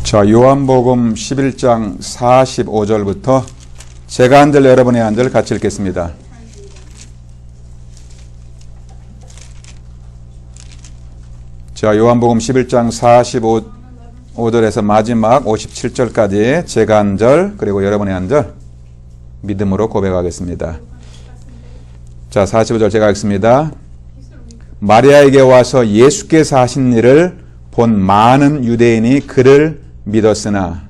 자, 요한복음 11장 45절부터 제가 한 절 여러분이 한 절 같이 읽겠습니다. 자, 요한복음 11장 45절에서 마지막 57절까지 제가 한 절 그리고 여러분이 한 절 믿음으로 고백하겠습니다. 자, 45절 제가 읽습니다. 마리아에게 와서 예수께서 하신 일을 본 많은 유대인이 그를 믿었으나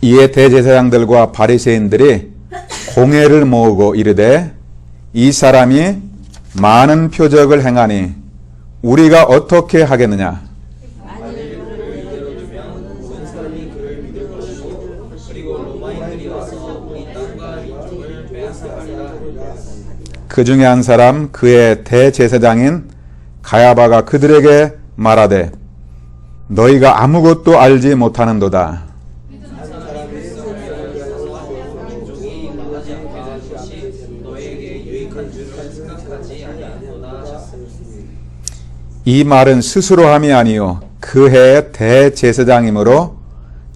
이에 대제사장들과 바리새인들이 공회를 모으고 이르되 이 사람이 많은 표적을 행하니 우리가 어떻게 하겠느냐. 그 중에 한 사람 그의 대제사장인 가야바가 그들에게 말하되 너희가 아무것도 알지 못하는도다. 이 말은 스스로 함이 아니요 그 해의 대제사장이므로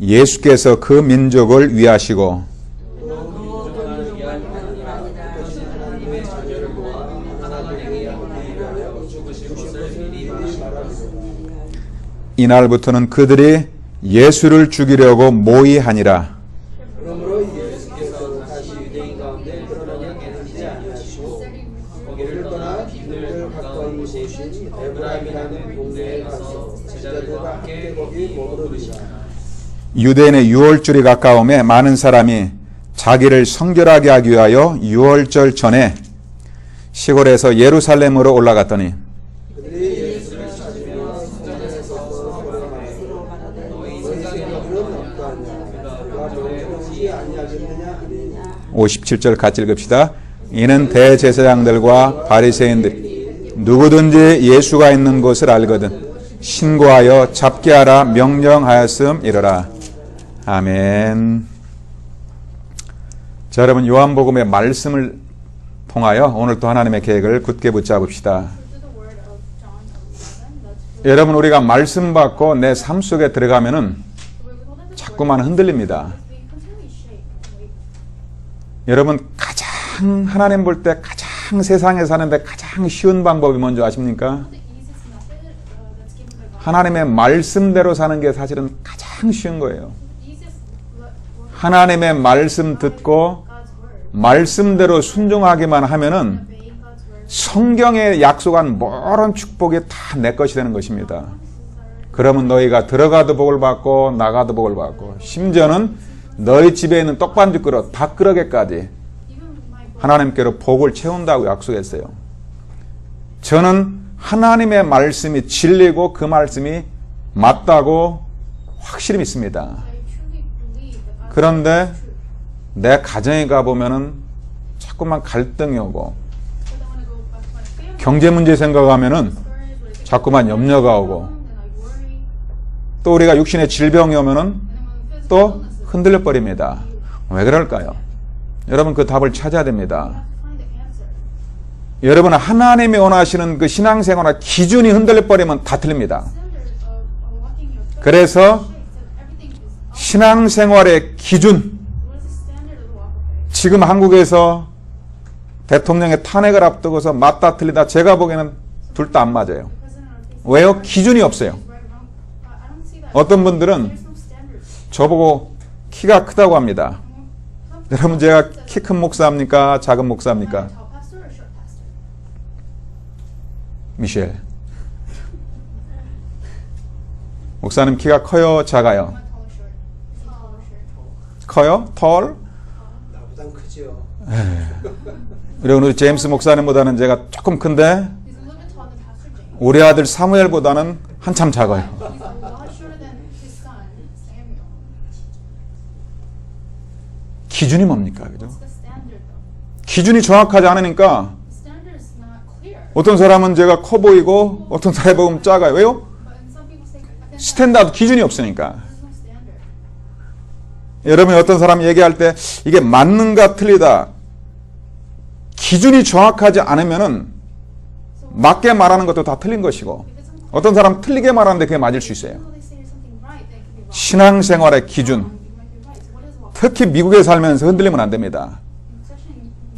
예수께서 그 민족을 위하시고 이날부터는 그들이 예수를 죽이려고 모의하니라. 그러므로 예수께서 다시 유대인 가운데 드러나게 하지 아니하시고 거기를 떠나 그들 가까운 곳에 계신 에브라임이라는 동네에 가서 제자들과 함께 거기 머무르시라. 유대인의 유월절이 가까움에 많은 사람이 자기를 성결하게 하기 위하여 유월절 전에 시골에서 예루살렘으로 올라갔더니 57절 같이 읽읍시다. 이는 대제사장들과 바리새인들이 누구든지 예수가 있는 곳을 알거든 신고하여 잡게 하라 명령하였음이러라. 아멘. 자, 여러분 요한복음의 말씀을 통하여 오늘 또 하나님의 계획을 굳게 붙잡읍시다. 여러분 우리가 말씀 받고 내 삶 속에 들어가면은 자꾸만 흔들립니다. 여러분 가장 하나님 볼 때 가장 세상에 사는데 가장 쉬운 방법이 뭔지 아십니까? 하나님의 말씀대로 사는 게 사실은 가장 쉬운 거예요. 하나님의 말씀 듣고 말씀대로 순종하기만 하면은 성경에 약속한 모든 축복이 다 내 것이 되는 것입니다. 그러면 너희가 들어가도 복을 받고 나가도 복을 받고 심지어는 너희 집에 있는 떡반죽 그릇 밥그릇에까지 하나님께로 복을 채운다고 약속했어요. 저는 하나님의 말씀이 진리고 그 말씀이 맞다고 확실히 믿습니다. 그런데 내 가정에 가보면은 자꾸만 갈등이 오고 경제 문제 생각하면은 자꾸만 염려가 오고 또 우리가 육신의 질병이 오면은 또 흔들려 버립니다. 왜 그럴까요? 여러분 그 답을 찾아야 됩니다. 여러분 하나님이 원하시는 그 신앙생활의 기준이 흔들려 버리면 다 틀립니다. 그래서 신앙생활의 기준, 지금 한국에서 대통령의 탄핵을 앞두고서 맞다 틀리다 제가 보기에는 둘 다 안 맞아요. 왜요? 기준이 없어요. 어떤 분들은 저보고 키가 크다고 합니다. 여러분 제가 키 큰 목사입니까? 작은 목사입니까? 미셸 목사님 키가 커요? 작아요? 커요? 털? 나보단 크죠. 그리고 우리 제임스 목사님보다는 제가 조금 큰데 우리 아들 사무엘보다는 한참 작아요. 기준이 뭡니까? 그죠? 기준이 정확하지 않으니까 어떤 사람은 제가 커 보이고 어떤 사람이 보면 작아요. 왜요? 스탠다드 기준이 없으니까. 여러분이 어떤 사람이 얘기할 때 이게 맞는가 틀리다 기준이 정확하지 않으면은 맞게 말하는 것도 다 틀린 것이고 어떤 사람 틀리게 말하는데 그게 맞을 수 있어요. 신앙생활의 기준, 특히 미국에 살면서 흔들리면 안 됩니다.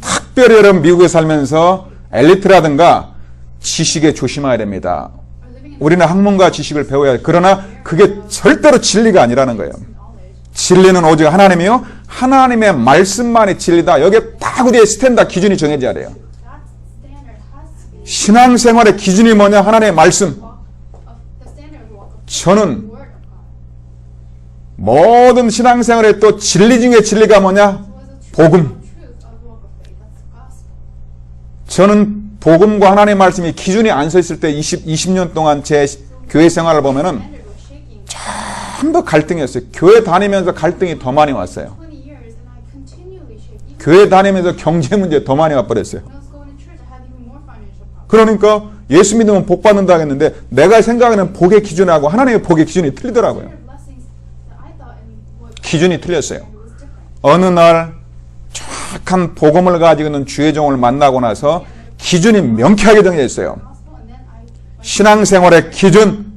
특별히 여러분 미국에 살면서 엘리트라든가 지식에 조심해야 됩니다. 우리는 학문과 지식을 배워야 해요. 그러나 그게 절대로 진리가 아니라는 거예요. 진리는 오직 하나님이요. 하나님의 말씀만이 진리다. 여기에 딱 우리의 스탠다드 기준이 정해져야 돼요. 신앙생활의 기준이 뭐냐? 하나님의 말씀. 저는 모든 신앙생활의 또 진리 중에 진리가 뭐냐? 복음. 저는 복음과 하나님의 말씀이 기준이 안 서 있을 때 20년 동안 제 교회 생활을 보면은 전부 갈등이었어요. 교회 다니면서 갈등이 더 많이 왔어요. 교회 다니면서 경제 문제 더 많이 와버렸어요. 그러니까 예수 믿으면 복 받는다 하겠는데 내가 생각하는 복의 기준하고 하나님의 복의 기준이 틀리더라고요. 기준이 틀렸어요. 어느 날 정확한 복음을 가지고 있는 주의 종을 만나고 나서 기준이 명쾌하게 정해져 있어요. 신앙생활의 기준,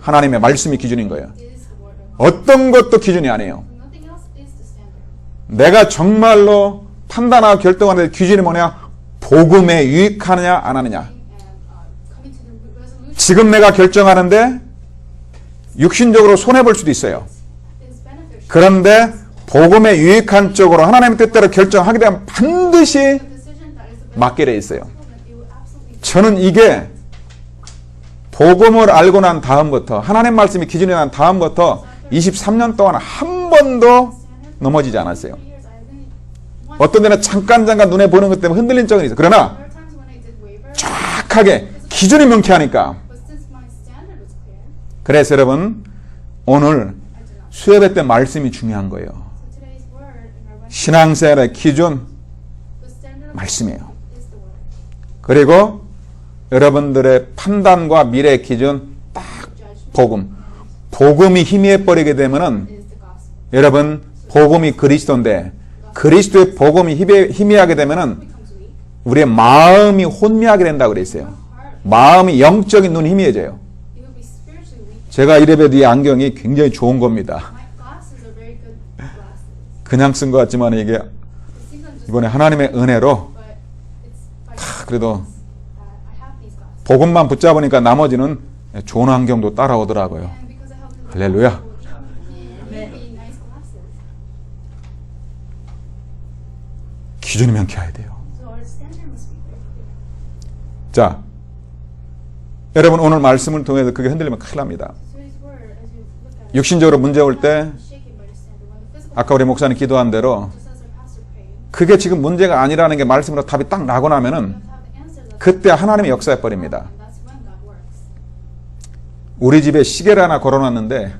하나님의 말씀이 기준인 거예요. 어떤 것도 기준이 아니에요. 내가 정말로 판단하고 결정하는 기준이 뭐냐? 복음에 유익하느냐 안 하느냐. 지금 내가 결정하는데 육신적으로 손해볼 수도 있어요. 그런데 복음에 유익한 쪽으로 하나님의 뜻대로 결정하게 되면 반드시 맞게 돼 있어요. 저는 이게 복음을 알고 난 다음부터 하나님 말씀이 기준이 난 다음부터 23년 동안 한 번도 넘어지지 않았어요. 어떤 데는 잠깐 눈에 보는 것 때문에 흔들린 적은 있어요. 그러나 정확하게 기준이 명쾌하니까. 그래서 여러분 오늘 수요예배 때 말씀이 중요한 거예요. 신앙생활의 기준 말씀이에요. 그리고 여러분들의 판단과 미래의 기준 딱 복음. 복음이 희미해버리게 되면은 여러분 복음이 그리스도인데 그리스도의 복음이 희미하게 되면은 우리의 마음이 혼미하게 된다고 그랬어요. 마음이 영적인 눈이 희미해져요. 제가 이래봬도 이 안경이 굉장히 좋은 겁니다. 그냥 쓴 것 같지만 이게 이번에 하나님의 은혜로 그래도 복음만 붙잡으니까 나머지는 좋은 안경도 따라오더라고요. 할렐루야. 기준이 명쾌해야 돼요. 자, 여러분 오늘 말씀을 통해서 그게 흔들리면 큰일 납니다. 육신적으로 문제 올 때 아까 우리 목사님 기도한 대로 그게 지금 문제가 아니라는 게 말씀으로 답이 딱 나고 나면은 그때 하나님의 역사해 버립니다. 우리 집에 시계를 하나 걸어놨는데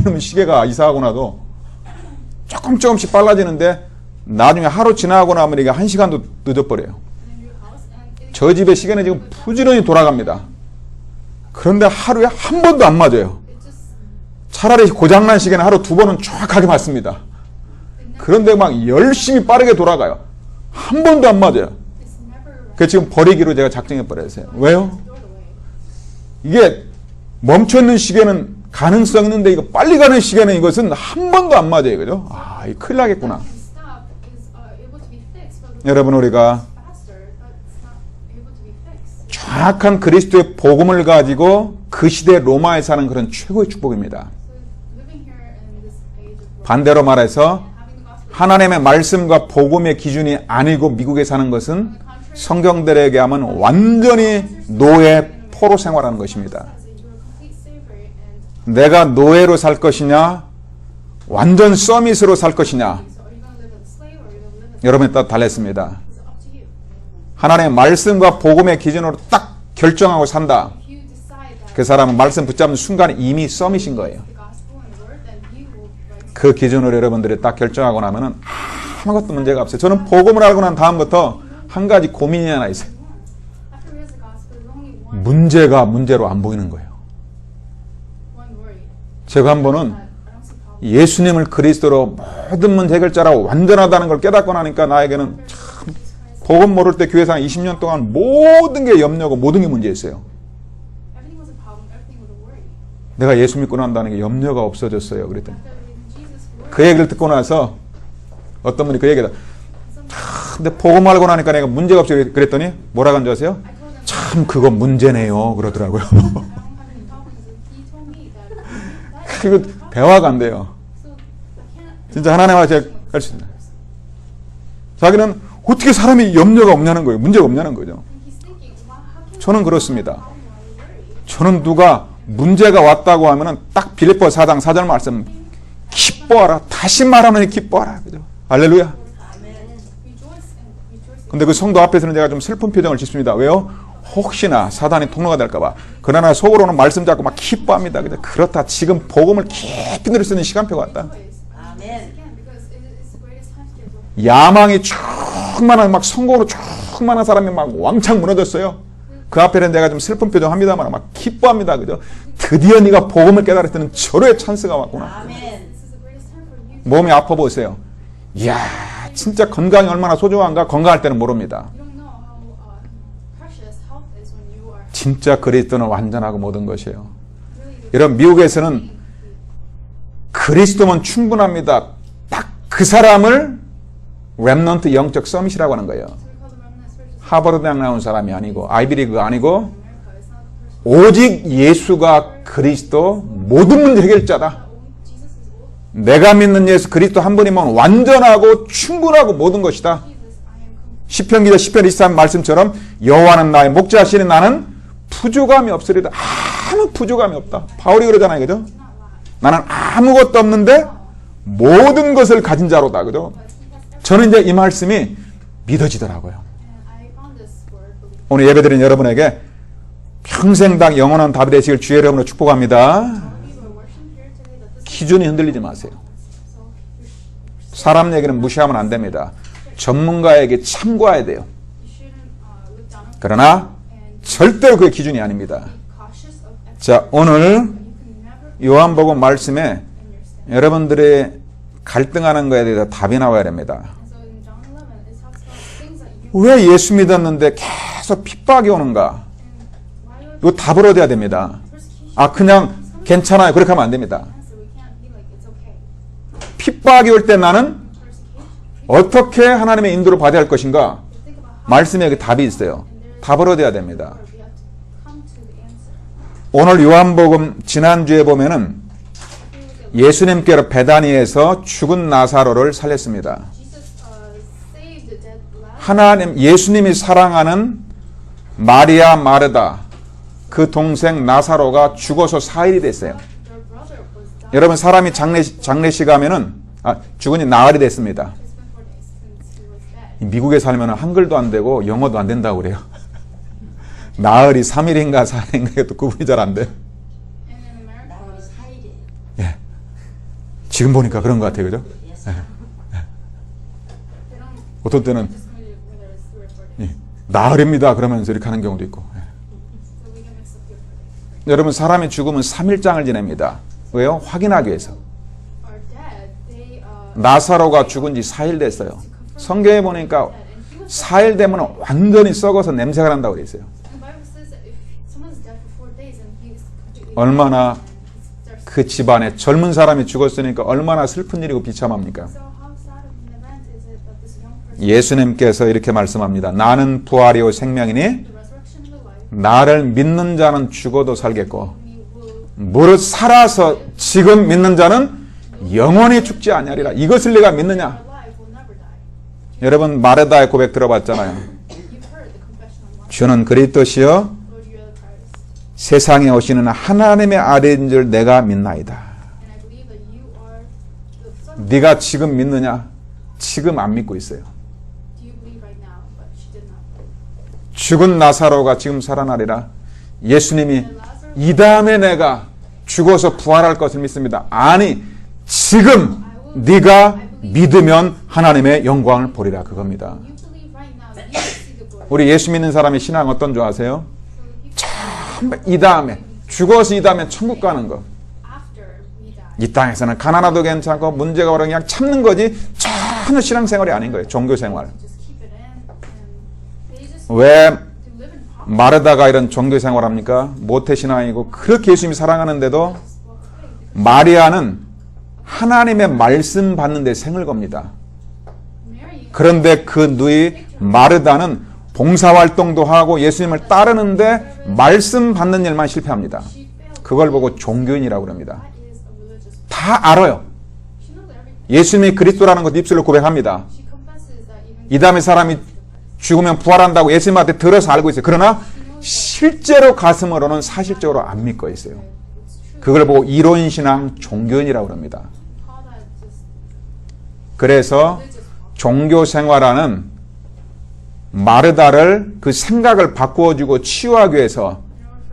이러면 시계가 이사하고 나도 조금씩 빨라지는데 나중에 하루 지나고 나면 이게 1시간도 늦어버려요. 저 집의 시계는 지금 부지런히 돌아갑니다. 그런데 하루에 한 번도 안 맞아요. 차라리 고장난 시계는 하루 2번은 정확하게 맞습니다. 그런데 막 열심히 빠르게 돌아가요. 한 번도 안 맞아요. 그래서 지금 버리기로 제가 작정해버렸어요. 왜요? 이게 멈춰있는 시계는 가능성 있는데 이거 빨리 가는 시계는 이것은 한 번도 안 맞아요. 그죠? 아, 이거 큰일 나겠구나. 여러분 우리가 정확한 그리스도의 복음을 가지고 그 시대 로마에 사는 그런 최고의 축복입니다. 반대로 말해서 하나님의 말씀과 복음의 기준이 아니고 미국에 사는 것은 성경들에게 하면 완전히 노예 포로 생활하는 것입니다. 내가 노예로 살 것이냐 완전 서밋으로 살 것이냐 여러분에 따라 달렸습니다. 하나님의 말씀과 복음의 기준으로 딱 결정하고 산다. 그 사람은 말씀 붙잡는 순간에 이미 서밋인 거예요. 그 기준으로 여러분들이 딱 결정하고 나면은 아무것도 문제가 없어요. 저는 복음을 알고 난 다음부터 한 가지 고민이 하나 있어요. 문제가 문제로 안 보이는 거예요. 제가 한 번은 예수님을 그리스도로 모든 문제 해결자라고 완전하다는 걸 깨닫고 나니까 나에게는 참 복음 모를 때 교회상 20년 동안 모든 게 염려고 모든 게 문제였어요. Everything was a problem. Everything was a worry. 내가 예수 믿고 난다는 게 염려가 없어졌어요. 그랬더니 After Jesus worried. 그 얘기를 듣고 나서 어떤 분이 그 얘기다. 근데 복음 알고 나니까 내가 문제가 없어 그랬더니 뭐라고 한줄 아세요? I told him 참 그거 문제네요. 그러더라고요. I don't have any problems. And he told me that that is 그거 대화가 안 돼요. so I can't. 진짜 하나님과 제가 할 수 있나? 자기는 어떻게 사람이 염려가 없냐는 거예요. 문제가 없냐는 거죠. And he's thinking, wow, how can 저는 I 그렇습니다. have a problem while we worry? 저는 누가 문제가 왔다고 하면은 딱 빌립보 4장 4절 말씀 기뻐하라. 다시 말하노니 기뻐하라. 그죠? 할렐루야. Rejoice and rejoice. 근데 그 성도 앞에서는 제가 좀 슬픈 표정을 짓습니다. 왜요? 혹시나 사단이 통로가 될까봐. 그러나 속으로는 말씀 잡고 막 기뻐합니다. 그죠? 그렇다. 지금 복음을 깊이 들을 수 있는 시간표가 왔다. Again, because it is the greatest time to give up. 야망이 충만한 막 성공으로 충만한 사람이 막 왕창 무너졌어요. 그 앞에는 내가 좀 슬픈 표정 합니다만 막 기뻐합니다. 그죠? 드디어 네가 복음을 깨달을 때는 절호의 찬스가 왔구나. This is the greatest time for you. 몸이 아파 보세요. 이야, 진짜 건강이 얼마나 소중한가 건강할 때는 모릅니다. You don't know how precious health is when you are 진짜 그리스도는 완전하고 모든 것이에요. really the 여러분 미국에서는 그리스도면 충분합니다. 딱 그 사람을 렘넌트 영적 서밋이라고 하는 거예요. so we call the remnant spiritual 하버드 대학 나온 사람이 아니고 아이비리그가 아니고 America. It's not the person. 오직 예수가 그리스도 모든 문제 해결자다. Jesus is all. 내가 믿는 예수 그리스도 한 분이면 완전하고 충분하고 모든 것이다. Jesus, I am complete. 시편기자 시편 23 말씀처럼 여호와는 나의 목자시니 나는 부족함이 없으리다. 아무 부족함이 없다. 바울이 그러잖아요. 그죠? Not lack. 나는 아무것도 없는데 모든 것을 가진 자로다. 그죠? But he has everything. 저는 이제 이 말씀이 믿어지더라고요. And I found this word belief. 오늘 예배드린 여러분에게 평생 당 영원한 답이 되시길 주의 이름으로 축복합니다. We were worshiping here today that this 기준이 흔들리지 마세요. so you 사람 얘기는 무시하면 안 됩니다. 전문가에게 참고해야 돼요. shouldn't look down on 그러나 and 절대로 그게 기준이 아닙니다. be cautious of everything. 자, 오늘 You can never 요한복음 말씀에 understand. 여러분들의 갈등하는 거에 대해서 답이 나와야 됩니다. And so in John 11, it talks about things that you 왜 예수 믿었는데 계속 핍박이 오는가? and why you 이거 답을 얻어야 됩니다. persecution. 아, 그냥 괜찮아요. 그렇게 하면 안 됩니다. Answer. We can't be like it's okay. 핍박이 올 때 나는 Persecution. 어떻게 하나님의 인도를 받아야 할 것인가? You think about how 말씀에 그 답이 있어요. 답을 얻어야 됩니다. we have to come to the answer. 오늘 요한복음 지난주에 보면은 예수님께로 베다니에서 죽은 나사로를 살렸습니다. Jesus saved the dead Lazarus. 하나님 예수님이 사랑하는 마리아 마르다 그 동생 나사로가 죽어서 4일이 됐어요. Their brother was died. 여러분 사람이 장례식 가면은 죽으니 나흘이 됐습니다. It's been 4 days since he was dead. 미국에 살면 한글도 안 되고 영어도 안 된다고 그래요. 나흘이 3일인가 4일인가 이것도 구분이 잘 안 돼요. And in America, 예. 지금 보니까 그런 것 같아요. 그죠? they don't 어떤 때는 just know whether it's 3 or 4 days. 예, 나흘입니다 그러면서 이렇게 하는 경우도 있고. 예. So we get mixed up here 4 days. 여러분 사람이 죽으면 3일장을 지냅니다. 왜요? 확인하기 위해서. Are dead. They 나사로가 죽은 지 4일 됐어요. 성경에 보니까 4일 되면 완전히 썩어서 냄새가 난다고 그랬어요. the Bible says that if someone's dead for 4 days and he's completely 얼마나 there's 그 집안에 젊은 사람이 죽었으니까 얼마나 슬픈 일이고 비참합니까? so how sad of an event is it that this young person 예수님께서 이렇게 말씀합니다. 나는 부활이요 생명이니 the resurrection and the life 나를 믿는 자는 죽어도 살겠고 we will 무릇 살아서 지금 믿는 자는 영원히 죽지 아니하리라. 이것을 네가 믿느냐? our life will never die. 여러분 마르다의 고백 들어봤잖아요. You've heard the confession of Mark. 주는 그리스도시요 Lord, you are the Christ, 세상에 오시는 하나님의 아들인 줄 내가 믿나이다. and I believe that you are the Son of 네가 지금 믿느냐? 지금 안 믿고 있어요. Do you believe right now? But she did not believe. 죽은 나사로가 지금 살아나리라. 예수님이 And Lazarus, 이 다음에 내가 죽어서 부활할 것을 믿습니다. 아니 지금 네가 믿으면 하나님의 영광을 보리라 그겁니다. you believe right now that you will see the glory. 우리 예수 믿는 사람의 신앙 어떤 줄 아세요? So the people 이 다음에 죽어서 이 다음에 천국 가는 거. after we die, 이 땅에서는 가난하도 괜찮고 문제가 오면 그냥 참는 거지 전혀 신앙생활이 아닌 거예요. 종교생활. just keep it in and 왜 to live in poverty. 마르다가 이런 종교 생활합니까? 모태신앙이고 그렇게 예수님이 사랑하는데도 마리아는 하나님의 말씀 받는데 생을 겁니다. Mary 그런데 그 누이 마르다는 봉사활동도 하고 예수님을 따르는데 말씀 받는 일만 실패합니다. she failed. 그걸 보고 종교인이라고 합니다. That is a religious. 다 알아요. She knows everything. 예수님이 그리스도라는 것 입술로 고백합니다. She confesses that even 이 다음에 사람이 죽으면 부활한다고 예수님한테 들어서 알고 있어요. 그러나 실제로 가슴으로는 사실적으로 안 믿고 있어요. it's true. 그걸 보고 이론신앙 종교인이라고 합니다. Call that just 그래서 religious. 종교 생활하는 마르다를 그 생각을 바꾸어주고 치유하기 위해서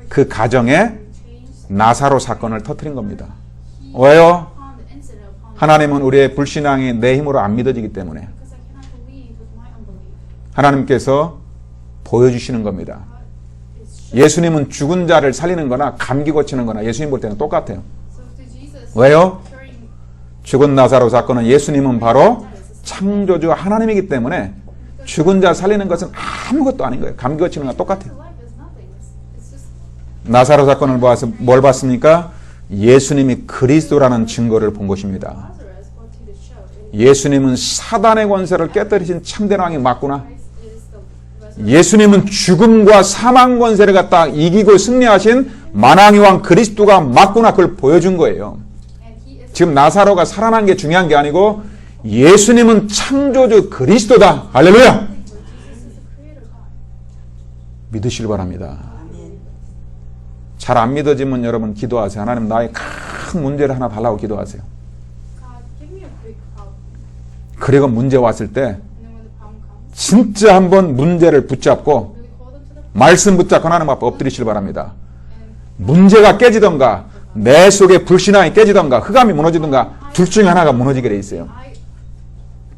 그 가정에 Change 나사로 사건을 터뜨린 겁니다. 왜요? upon the incident upon 하나님은 우리의 불신앙이 내 힘으로 안 믿어지기 때문에 because I cannot believe with my unbelief. 하나님께서 보여주시는 겁니다. It's 예수님은 죽은 자를 살리는 거나 감기 고치는 거나 예수님 볼 때는 똑같아요. so to Jesus 왜요? curing 죽은 나사로 사건은 예수님은 바로 창조주 하나님이기 때문에 죽은 자 살리는 것은 아무것도 아닌 거예요. 감기 고치는 거나 똑같아요. life is nothing. It's just 나사로 사건을 보아서 뭘 봤습니까? 예수님이 그리스도라는 증거를 본 것입니다. Lazarus what to the show. 예수님은 사단의 권세를 깨뜨리신 참된 왕이 맞구나. Christ is the resurrection. 예수님은 죽음과 사망 권세를 갖다 이기고 승리하신 만왕의 왕 그리스도가 맞구나. 그걸 보여준 거예요. And he is 지금 나사로가 살아난 게 중요한 게 아니고 예수님은 창조주 그리스도다. 할렐루야. Jesus is the creator God. 믿으시길 바랍니다. 잘 안 믿어지면 여러분 기도하세요. 하나님 나의 큰 문제를 하나 달라고 기도하세요. God, give me a big problem. 그리고 문제 왔을 때 And then when the problem comes, 진짜 한번 문제를 붙잡고 really hold them to the 말씀 붙잡고 하나님 앞에 엎드리시길 바랍니다. and 문제가 깨지던가 내 속에 불신앙이 깨지던가 흑암이 무너지던가 둘 중에 하나가 무너지게 돼 있어요.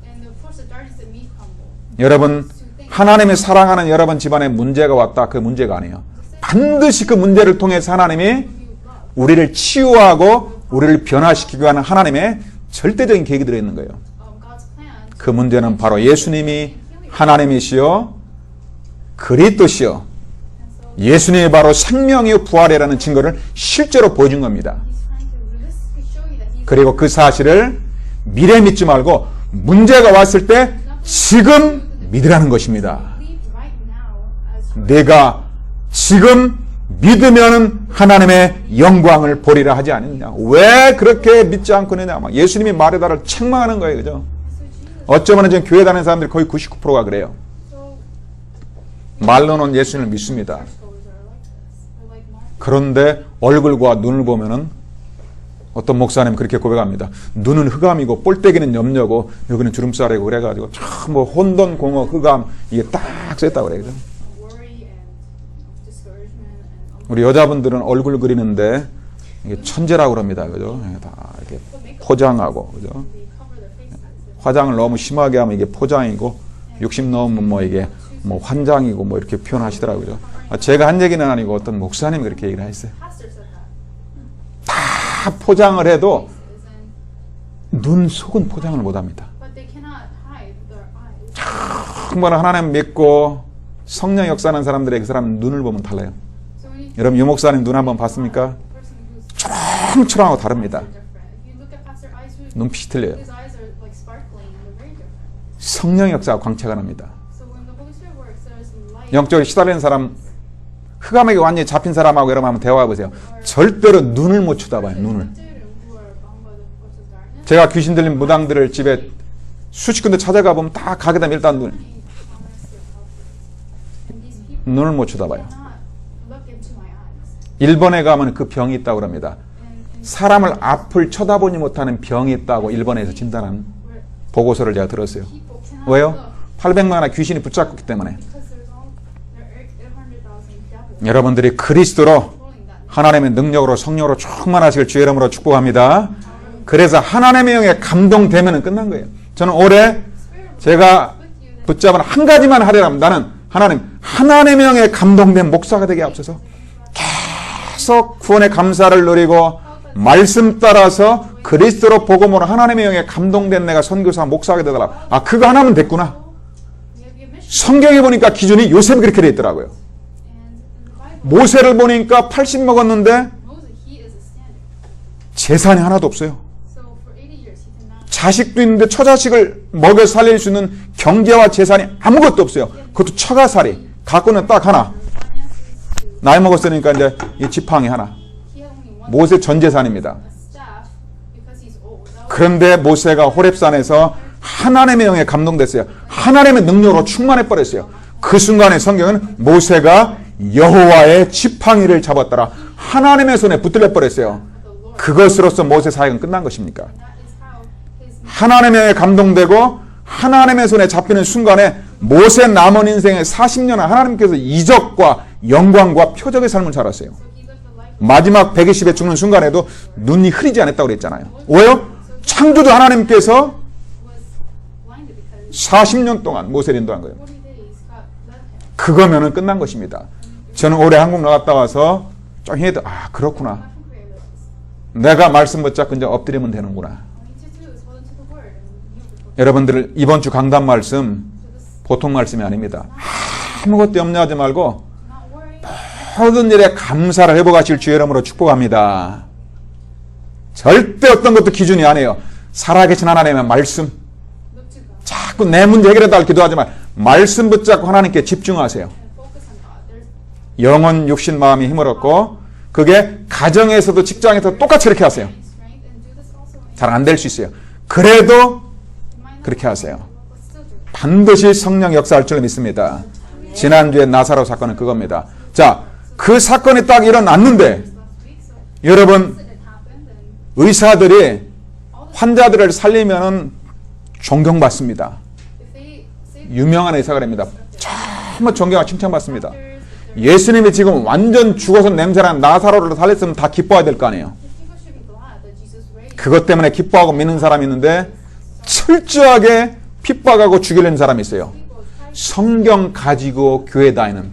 and the force of darkness that me crumble. 여러분 하나님의 사랑하는 여러분 집안에 문제가 왔다. 그 문제가 아니에요. 반드시 그 문제를 통해서 하나님이 You love. 우리를 치유하고 우리를 변화시키기 위한 하나님의 절대적인 계획이 들어있는 거예요. God's plan. 그 문제는 바로 예수님이 하나님이시요 그리스도시요 And so 예수님이 바로 생명이요 부활이라는 증거를 실제로 보여준 겁니다. he's trying to realistically show you that he's 그리고 그 사실을 미래 믿지 말고 문제가 왔을 때 지금 믿으라는 것입니다. believe right now as 내가 지금 믿으면 하나님의 영광을 보리라 하지 않느냐. 왜 그렇게 믿지 않고 있느냐. 막 예수님이 마르다를 책망하는 거예요. 그죠? so Jesus. 어쩌면 지금 교회 다니는 사람들이 거의 99%가 그래요. So 말로는 예수님을 믿습니다. churchgoers are like this. They're like Martha. 그런데 얼굴과 눈을 보면은 어떤 목사님 그렇게 고백합니다. 눈은 흑암이고 볼때기는 염려고 여기는 주름살이고 그래가지고 참 뭐 혼돈공허 흑암 이게 딱 써있다고 그래요. 그죠? Worry and discouragement and 우리 여자분들은 얼굴 그리는데 이게 천재라고 그럽니다. 그죠? 다 이렇게 포장하고 그죠? they cover their faces. 화장을 너무 심하게 하면 이게 포장이고 60 넘으면 뭐 이게 뭐 환장이고 뭐 이렇게 표현하시더라고요. 그죠? 제가 한 얘기는 아니고 어떤 목사님이 그렇게 얘기를 했어요. Pastor said that. 다 포장을 해도 And 눈 속은 포장을 못합니다. but they cannot hide their eyes. 정말 하나님 믿고 성령 역사하는 사람들의 그 사람 눈을 보면 달라요. So when you 여러분 유 목사님 눈 한번 봤습니까? person who's 초롱초롱하고 다릅니다. different. If you look at Pastor eyes, 눈빛이 틀려요. his eyes are like sparkling and they're very different. 성령 역사가 광채가 납니다. So when the Holy Spirit works, there's light. 영적으로 시달리는 사람 흑암에게 완전히 잡힌 사람하고 여러분 한번 대화해 보세요. 절대로 눈을 못 쳐다봐요. 눈을. Who are bound by the force of darkness. 제가 귀신 들린 무당들을 집에 수십 군데 찾아가 보면 다 가게 되면 일단 And these people 눈을 못 쳐다봐요. cannot look into my eyes. 일본에 가면 그 병이 있다고 합니다. And 사람을 앞을 쳐다보지 못하는 병이 있다고 일본에서 진단한 where 보고서를 제가 들었어요. people cannot 왜요? look 800만의 귀신이 붙잡고 있기 때문에. because there's all there are 800,000 devils 여러분들이 그리스도로 controlling that. 하나님의 능력으로 성령으로 충만하시길 주의 이름으로 축복합니다. 그래서 하나님의 영에 감동되면 끝난 거예요. 저는 올해 제가 With you, that 붙잡은 한 가지만 하려면 나는 하나님의 영에 감동된 목사가 되게 앞서서 계속 구원의 감사를 누리고 말씀 따라서 그리스도로 복음으로 하나님의 영에 감동된 내가 선교사 목사가 되더라. 아 그거 하나면 됐구나. we have your mission. 성경에 보니까 기준이 요셉이 그렇게 돼 있더라고요. And in the Bible, 모세를 보니까 80 먹었는데 Moses, he is a standard. 재산이 하나도 없어요. So for 80 years, he did not. 자식도 있는데 처자식을 먹여 살릴 수 있는 경제와 재산이 아무것도 없어요. 그것도 처가살이. 갖고는 딱 하나. Finances to. 나이 먹었으니까 이제 이 지팡이 하나. He had only one 모세 전 재산입니다. staff because he's old. That was 그런데 모세가 호렙산에서 하나님의 영에 감동됐어요. 하나님의 능력으로 충만해 버렸어요. 그 순간에 성경은 모세가 여호와의 지팡이를 잡았더라. 하나님의 손에 붙들려 버렸어요. the Lord. 그것으로서 모세 사역은 끝난 것입니까? That is how his 하나님의 영에 감동되고 하나님의 손에 잡히는 순간에 모세 남은 인생의 40년을 하나님께서 이적과 영광과 표적의 삶을 살았어요. so he lived the life 마지막 120에 죽는 순간에도 눈이 흐리지 않았다고 그랬잖아요. 왜요? 창조주 하나님께서 was blinded because 40년 동안 모세를 인도한 거예요. 40 days God led him. 그거면은 끝난 것입니다. 저는 올해 한국 나갔다 와서 좀 해도 그렇구나. Not from prayer lips. 내가 말씀 붙잡고 이제 엎드리면 되는구나. All you need to do is hold into the word and you will 여러분들 이번 주 강단 말씀 보통 말씀이 아닙니다. 아무것도 염려하지 말고 not worry. 모든 일에 감사를 회복하실 주의 이름으로 축복합니다. 절대 어떤 것도 기준이 아니에요. 살아계신 하나님의 말씀. Look to God 자꾸 내 문제 해결해달라고 기도하지 말. 말씀 붙잡고 하나님께 집중하세요. and focus on God. There's 영혼, 육신, 마음이 힘을 얻고 그게 가정에서도 직장에서도 똑같이 이렇게 하세요. strength and do this also in 잘 안 될 수 있어요. 그래도 you might not 그렇게 하세요. but still do it. 반드시 성령 역사할 줄 믿습니다. 지난주에 나사로 사건은 그겁니다. 자, 그 사건이 딱 일어났는데 Last week, so 여러분 it happened and 의사들이 all the 환자들을 살리면은 존경받습니다. if they save 유명한 의사가 됩니다. 정말 존경하고 칭찬받습니다. doctors, 예수님이 지금 완전 죽어서 냄새나는 나사로를 살렸으면 다 기뻐해야 될 거 아니에요. people should be glad that Jesus raised. 그것 때문에 기뻐하고 믿는 사람이 있는데 철저하게 핍박하고 죽이려는 사람이 있어요. People try 성경 가지고 교회 다니는.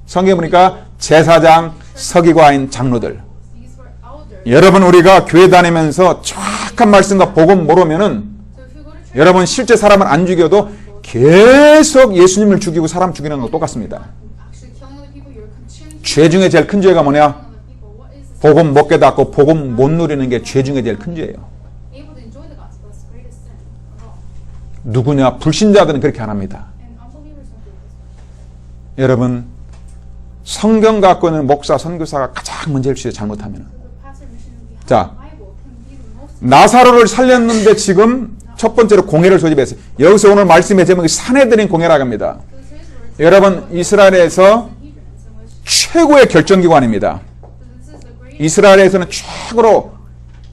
성경에 보니까 제사장, 서기관인 장로들. these were elders. 여러분 우리가 교회 다니면서 정확한 말씀과 복음 모르면은 So if you go to church, 여러분 실제 사람을 안 죽여도 계속 예수님을 죽이고 사람 죽이는 거 똑같습니다. actually killing other people, you're continuing to 죄 중에 제일 큰 죄가 뭐냐? kill other people. What is 복음 못 깨닫고 복음 못 누리는 게 죄 중에 제일 큰 죄예요. able to enjoy the gospel? That's the greatest sin of all. 누구냐? 불신자들은 그렇게 안 합니다. And unbelievers don't do this. 여러분 성경 갖고 있는 목사, 선교사가 가장 문제일 수 있어요. 잘못하면. So the pastor mission behind 자, the Bible can be the most. 나사로를 살렸는데 지금 첫 번째로 공회를 소집했어요. 여기서 오늘 말씀의 제목이 사내들인 공회라고 합니다. So today's words 여러분 이스라엘에서 in Hebrew, in which 최고의 결정기관입니다. so this is the great. 이스라엘에서는 최고로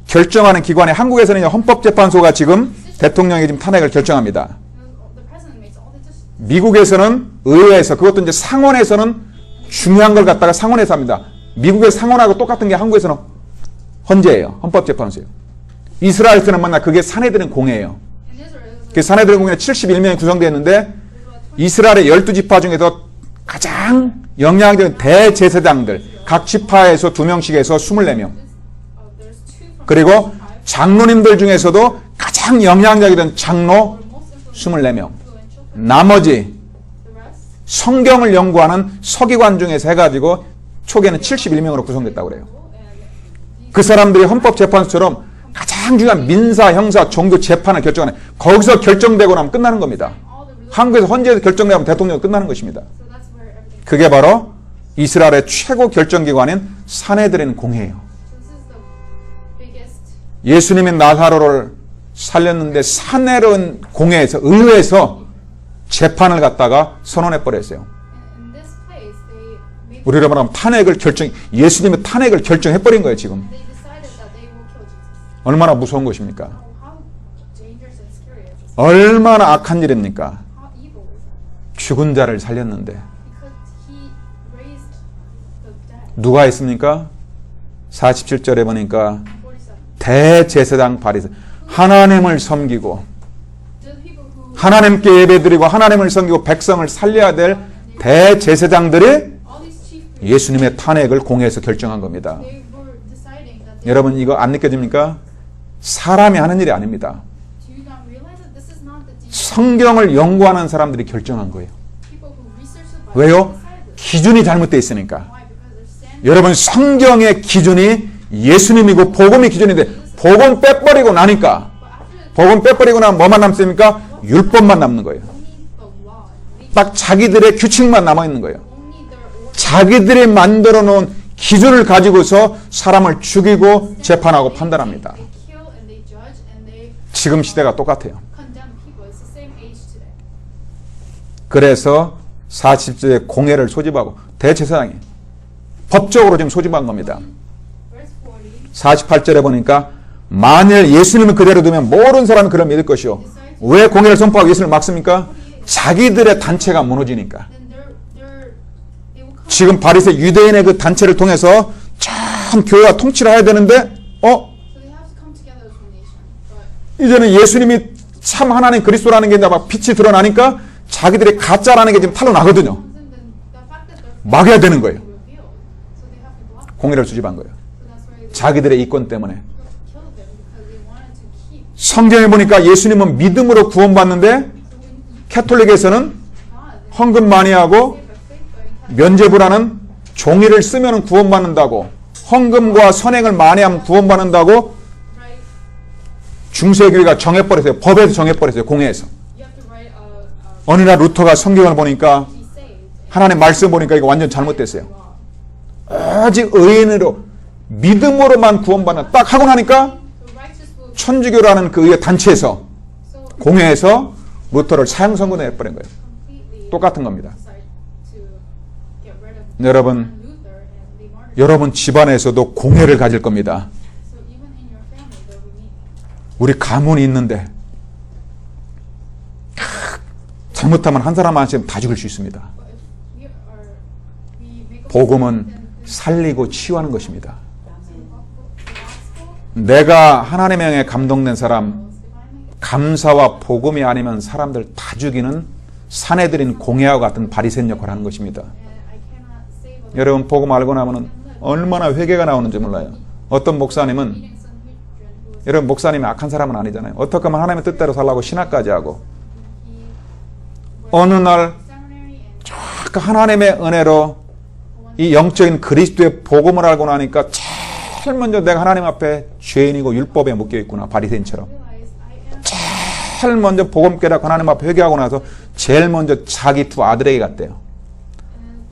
결정하는 기관이 한국에서는 헌법재판소가 지금 대통령이 지금 탄핵을 결정합니다. The president makes all the decisions. 미국에서는 의회에서 그것도 이제 상원에서는 중요한 걸 갖다가 상원에서 합니다. 미국의 상원하고 똑같은 게 한국에서는 헌재예요. 헌법재판소예요. 이스라엘에서는 만나 그게 사내들은 공회예요. In Israel, it was 그 사내들은 공회는 71명이 구성되어 있는데 이스라엘의 12지파 중에서 가장 영향적인 대제사장들 각 지파에서 2명씩 해서 24명 there's two from 그리고 장로님들 중에서도 가장 영향력이던 장로 most influential 24명 influential. 나머지 The rest, 성경을 연구하는 서기관 중에서 해가지고 초기에는 71명으로 구성됐다고 그래요. and 그 사람들이 헌법재판소처럼 가장 중요한 민사, 형사, 종교 재판을 결정하는 거기서 결정되고 나면 끝나는 겁니다. all the religions. 한국에서 헌재에서 결정되면 대통령이 끝나는 것입니다. So that's where everything. 그게 바로 이스라엘의 최고 결정기관인 사내들인 공회예요. So this is the biggest. 예수님이 나사로를 살렸는데 사내론 공회에서 의회에서 재판을 갖다가 선언해 버렸어요. In this place, they made. 우리로 말하면 탄핵을 예수님의 탄핵을 결정해 버린 거예요 지금. They decided that they will kill Jesus. 얼마나 무서운 것입니까? How dangerous and scary is this? 얼마나 악한 일입니까? How evil is that? 죽은 자를 살렸는데 Because he raised the dead. 누가 했습니까? 47절에 보니까 47. 대제사장 바리새 하나님을 섬기고 The people who 하나님께 예배드리고 하나님을 섬기고 백성을 살려야 될 대제사장들이 all these chief priests, 예수님의 탄핵을 공회에서 결정한 겁니다. they were deciding that they 여러분 이거 안 느껴집니까? 사람이 하는 일이 아닙니다. do you not realize that this is not the 성경을 연구하는 사람들이 결정한 거예요. people 왜요? 기준이 잘못되어 있으니까. Why? Because their standard. 여러분 성경의 기준이 예수님이고 복음의 기준인데 복음 빼버리고 나니까 복음 빼버리고 나면 뭐만 남습니까? 율법만 남는 거예요. Only the law. 딱 자기들의 규칙만 남아있는 거예요. Only their order. 자기들이 만들어 놓은 기준을 가지고서 사람을 죽이고 재판하고 판단합니다. They kill and they judge and they 지금 시대가 똑같아요. condemn people. It's the same age today. 그래서 40조의 공회를 소집하고 대제사장이 법적으로 지금 소집한 겁니다. Verse 40. 48절에 보니까 만일 예수님을 그대로 두면 모든 사람이 그를 믿을 것이요. 왜 공회를 선포하고 예수님을 막습니까? 자기들의 단체가 무너지니까. Then they will come. 지금 바리새 유대인의 그 단체를 통해서 참 교회가 통치를 해야 되는데 So they have to come together as one nation. But 이제는 예수님이 참 하나님 그리스도라는 게 이제 막 빛이 드러나니까 자기들이 가짜라는 게 지금 탄로나거든요. then the fact that they're 막아야 되는 거예요. revealed. So they have to block. 공회를 수집한 거예요. So that's why they 자기들의 이권 때문에. kill them because they wanted to keep. 성경에 보니까 예수님은 믿음으로 구원받는데 So when you 캐톨릭에서는 God, 헌금 많이 하고 by faith, but 면죄부라는 종이를 쓰면 구원받는다고 헌금과 선행을 많이 하면 구원받는다고 write. 중세교회가 정해버렸어요. 법에서 정해버렸어요. 공회에서. You have to write a 어느 날 루터가 성경을 보니까 be saved. 하나님의 말씀 보니까 이거 완전 잘못됐어요. Law. 오직 의인으로 믿음으로만 구원받는 딱 하고 나니까 The righteous will. 천주교라는 그 단체에서 So 공회에서 루터를 사형 선고를 해버린 거예요. completely 똑같은 겁니다. decide to get rid of 여러분, Luther and the martyrs. 여러분 집안에서도 공회를 가질 겁니다. So even in your family, there will meet. 우리 가문이 있는데 잘못하면 한 사람 한씩 다 죽일 수 있습니다. But if we make a 복음은 mistake, then 살리고 치유하는 것입니다. the gospel 내가 하나님의 영에 감동된 사람, is divinely. 감사와 복음이 아니면 사람들 다 죽이는 사내들인 공회와 같은 바리새인 역할을 하는 것입니다. And I cannot save a 여러분 복음 알고 나면은 얼마나 회개가 나오는지 몰라요. 어떤 목사님은 meeting Sanhedrin who was 여러분 목사님이 악한 사람은 아니잖아요. 어떻게 하면 하나님의 뜻대로 살라고 신학까지 하고 he 어느 날 seminary and 그 하나님의 은혜로 이 영적인 그리스도의 복음을 알고 나니까 제일 먼저 내가 하나님 앞에 죄인이고 율법에 묶여 있구나 바리새인처럼 realized I am 제일 먼저 복음 깨닫고 하나님 앞에 회개하고 나서 제일 먼저 자기 두 아들에게 갔대요.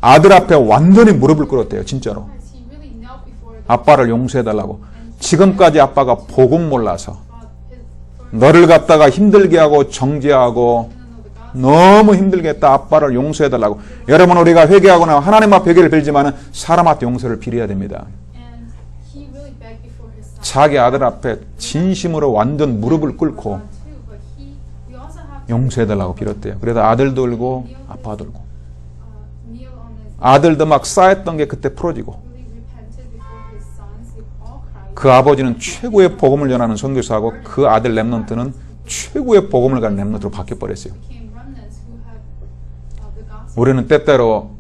아들 앞에 완전히 무릎을 꿇었대요. 진짜로. he really knelt before the 아빠를 용서해달라고. 지금까지 아빠가 복음 몰라서 God, his first 너를 갖다가 힘들게 하고 정죄하고 know the gospel. 너무 힘들게 했다. 아빠를 용서해달라고. 여러분 우리가 회개하고 나면 하나님 앞에 회개를 빌지만 사람한테 용서를 빌어야 됩니다. And he really begged before his son. 자기 아들 앞에 진심으로 완전 무릎을 꿇고 God too, but we also have to 용서해달라고 빌었대요. 그래서 아들도 울고 아빠도 울고 kneel on his 아들도 막 쌓였던 게 그때 풀어지고 really repented before his sons. They all cried. 그 아버지는 최고의 복음을 전하는 선교사하고 그 아들 렘넌트는 최고의 복음을 가는 렘넌트로 바뀌어버렸어요. Became remnants who had the gospel. 우리는 때때로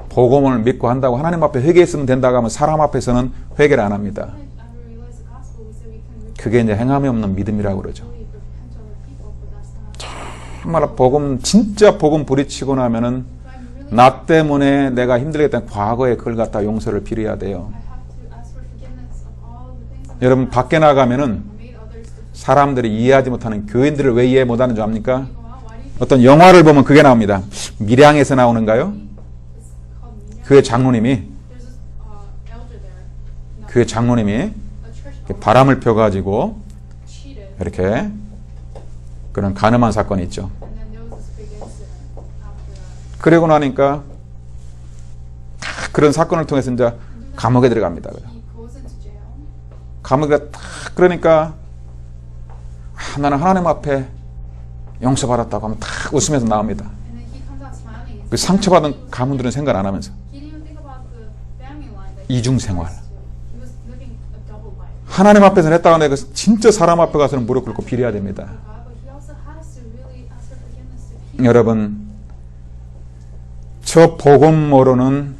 복음을 믿고 한다고 하나님 앞에 회개했으면 된다고 하면 사람 앞에서는 회개를 안 합니다. After we realized the gospel, we said we can repent 그게 이제 행함이 없는 믿음이라고 그러죠. to other people, but that's not. 정말 복음 진짜 복음 부딪히고 나면은 So I'm really 나 때문에 내가 힘들겠다는 과거에 그걸 갖다 용서를 빌어야 돼요. I have to ask for forgiveness of all the things I've 여러분 밖에 나가면은 made others to 사람들이 이해하지 못하는 교인들을 왜 이해 못하는 줄 압니까? go out. Why do you 어떤 영화를 보면 그게 나옵니다. 밀양에서 나오는가요? think it's called media? 교회 장로님이 There's this elder there. No, 교회 장로님이 a church 이렇게 owner 바람을 펴가지고 cheated, 이렇게 그런 가늠한 사건이 있죠. and then there was this big incident after that. 그러고 나니까 그런 사건을 통해서 이제 감옥에 들어갑니다. He goes into jail. 감옥에 딱 그러니까 나는 하나님 앞에 용서받았다고 하면 딱 웃으면서 나옵니다. And then he comes out smiling. 그 상처받은 가문들은 생각 안 하면서 He didn't even think about the family line that 이중생활. he was living a double life. 하나님 앞에서는 했다가 내가 진짜 사람 앞에 가서는 무릎 꿇고 빌어야 됩니다. God, but he also has to really ask for forgiveness to people. 여러분 저 복음 모르는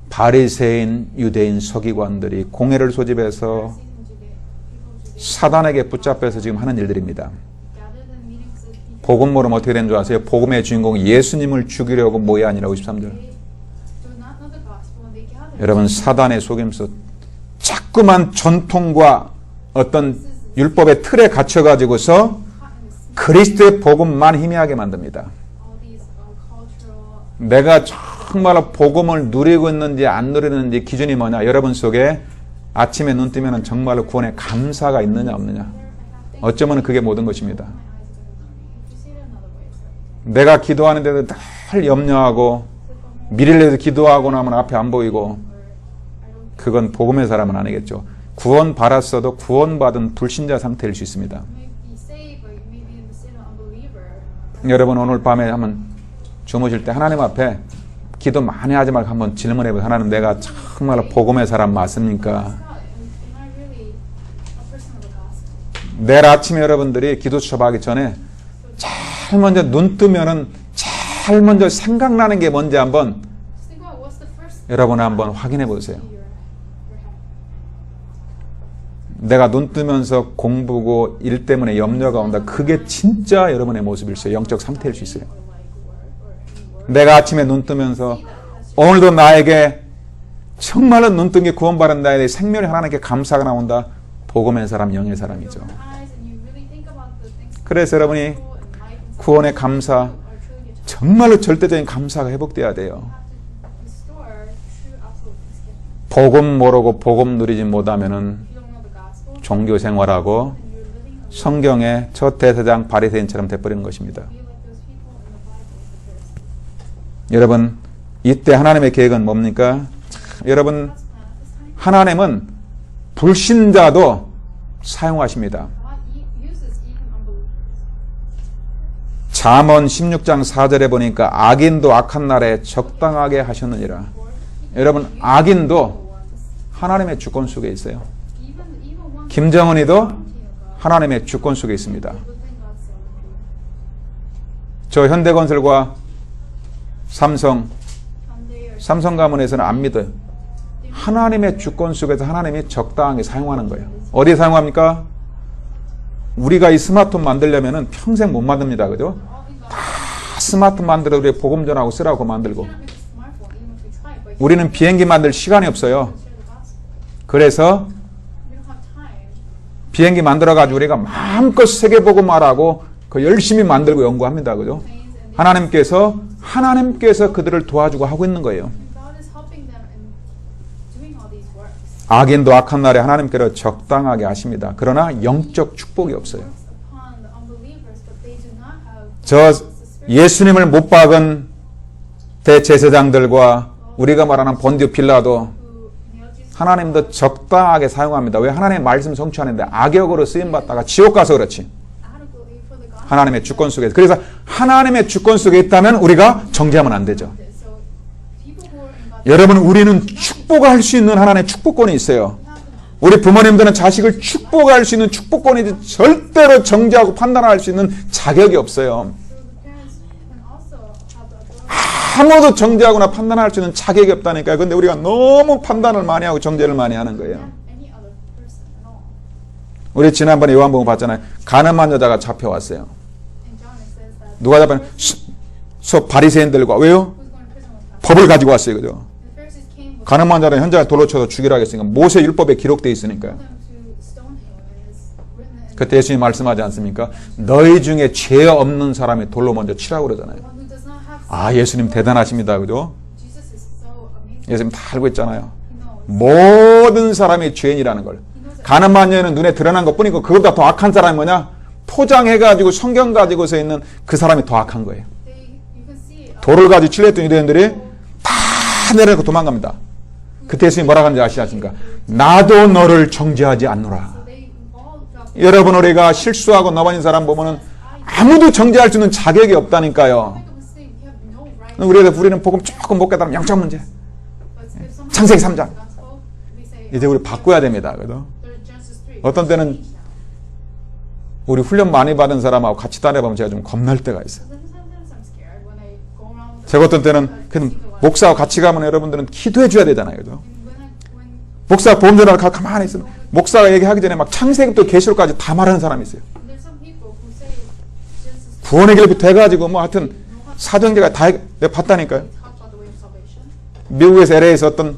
바리새인 유대인 서기관들이 공회를 소집해서 Pharisees and people Judea 사단에게 붙잡혀서 지금 하는 일들입니다. gathered in meetings of people. 복음 모르면 어떻게 되는 줄 아세요? 복음의 주인공 예수님을 죽이려고 모여 아니라 53절. They 여러분, 사단의 속임수, 자꾸만 전통과 어떤 율법의 틀에 갇혀가지고서 그리스도의 복음만 희미하게 만듭니다. all these cultural 내가 정말로 복음을 누리고 있는지 안 누리는지 기준이 뭐냐? 여러분 속에 아침에 눈 뜨면 정말로 구원에 감사가 있느냐 없느냐? 어쩌면 그게 모든 것입니다. if you see it another way, it's like 내가 기도하는데도 늘 염려하고 미래를 위해서 기도하고 나면 앞에 안 보이고 그건 복음의 사람은 아니겠죠. 구원 받았어도 구원받은 불신자 상태일 수 있습니다. you may be saved, but you may be in the state of unbeliever. 여러분 오늘 밤에 한번 주무실 때 하나님 앞에 기도 많이 하지 말고 한번 질문해보세요. 하나님, 내가 정말 복음의 사람 맞습니까? God, am I really a person of the gospel? 내일 아침에 여러분들이 기도 수업하기 전에 제일 먼저 눈 뜨면은 제일 먼저 생각나는 게 뭔지 한번 Just think about what's the first 여러분 한번 확인해 보세요. thing your head. 내가 눈 뜨면서 공부고 일 때문에 염려가 온다. 그게 진짜 여러분의 모습일 수 있어요. 영적 상태일 수 있어요. Or like word or any word. 내가 아침에 눈 뜨면서 오늘도 나에게 정말로 눈 뜬 게 구원받은 나에 대해 생명이 하나님께 감사가 나온다. 복음의 사람, 영의 사람이죠. Eyes and you really think about the things 그래서 여러분이 and life and 구원의 감사, are truly get 정말로 절대적인 감사가 회복돼야 돼요. restore true absolute thanksgiving. 복음 모르고 복음 누리지 못하면은 If you don't know the gospel, 종교 생활하고 then you're living a 성경의 첫 대제사장 바리새인처럼 돼버리는 것입니다. be like those people in the Bible, the Pharisees. 여러분, 이때 하나님의 계획은 뭡니까? 여러분, God's plan at this time, 하나님은 불신자도 사용하십니다. God uses even unbelievers. 잠언 16장 4절에 보니까 악인도 악한 날에 적당하게 하셨느니라. 여러분, 악인도 하나님의 주권 속에 있어요. Even one 김정은이도 하나님의 주권 속에 있습니다. within God's sovereignty. 저 현대건설과 삼성, Someday or 삼성 가문에서는 안 믿어요. 하나님의 주권 속에서 하나님이 적당하게 사용하는 거예요. 어디에 사용합니까? 우리가 이 스마트폰 만들려면 평생 못 만듭니다. 그죠? 다 스마트폰 만들어 우리 복음 전하고 쓰라고 만들고. make a smartphone even if we try, but 우리는 비행기 만들 시간이 없어요. share the gospel. 그래서 We don't have time. 비행기 만들어가지고 우리가 마음껏 세계보고 말하고 그 열심히 만들고 연구합니다. 그죠? 하나님께서 그들을 도와주고 하고 있는 거예요. God is helping them in doing all these works. 악인도 악한 날에 하나님께로 적당하게 하십니다. 그러나 영적 축복이 없어요. Works upon the unbelievers, but they do not have 저 the spirit 예수님을 못 박은 대제사장들과 우리가 말하는 본디오 빌라도 who nailed Jesus. 하나님도 적당하게 사용합니다. 왜? 하나님의 말씀 성취하는데 악역으로 쓰임받다가 지옥 가서 그렇지. Adequately for the gospel. 하나님의 주권 속에. 그래서 하나님의 주권 속에 있다면 우리가 정죄하면 안 되죠. So people who are in God's 여러분, 우리는 축복할 수 있는 하나님의 축복권이 있어요. 우리 부모님들은 자식을 축복할 수 있는 축복권이지 절대로 정죄하고 판단할 수 있는 자격이 없어요. so the parents can also have the authority. 아무도 정죄하거나 판단할 수 있는 자격이 없다니까요. 근데 우리가 너무 판단을 많이 하고 정죄를 많이 하는 거예요. Any other person at all. 우리 지난번에 요한복음 봤잖아요. 가늠한 여자가 잡혀왔어요. In John it says that 누가 잡아요? 바리새인들과. 왜요? who's going to prison with God. 법을 가지고 왔어요. 그죠? The Pharisees came with 가늠한 자는 현장에 돌로 쳐서 죽이라 했으니까 모세 율법에 기록되어 있으니까요. them to stone him, and it's written in 그때 예수님이 말씀하지 않습니까? 너희 중에 죄 없는 사람이 돌로 먼저 치라고 그러잖아요. one who does not have 아, 예수님 대단하십니다. 그죠? Jesus is so amazing. 예수님 다 알고 있잖아요. He knows. 모든 사람이 죄인이라는 걸. 가늠한 여인은 눈에 드러난 것뿐이고 그것보다 더 악한 사람이 뭐냐? 포장해가지고 성경 가지고서 있는 그 사람이 더 악한 거예요. You can see 돌을 가지고 칠했던 유대인들이 다 내려놓고 도망갑니다. 그때 예수님이 뭐라고 하는지 아시겠습니까? 나도 너를 정죄하지 않노라. they all dropped 여러분, 우리가 실수하고 넘어진 사람 보면은 아무도 정죄할 수 있는 자격이 없다니까요. make a mistake. You have no right. 우리는 복음 조금 못 깨달으면 영적 문제. But if someone 창세기 3장. the gospel, we say 이제 우리 바꿔야 됩니다. 그죠? there's Genesis 3. 어떤 때는 우리 훈련 많이 받은 사람하고 같이 다녀보면 제가 좀 겁날 때가 있어요. Sometimes I'm scared when I go around with 제가 어떤 때는 그 목사하고 같이 가면 여러분들은 기도해 줘야 되잖아요. 그죠? when 목사가 보험 전화를 가만히 있으면 목사가 얘기하기 전에 막 창세기부터 계시록까지 다 말하는 사람이 있어요. there's some people who say Genesis 구원의 길부터 해가지고 뭐 하여튼 사정제가 다 내가 봤다니까요. talk about the way of salvation. 미국에서 LA에서 어떤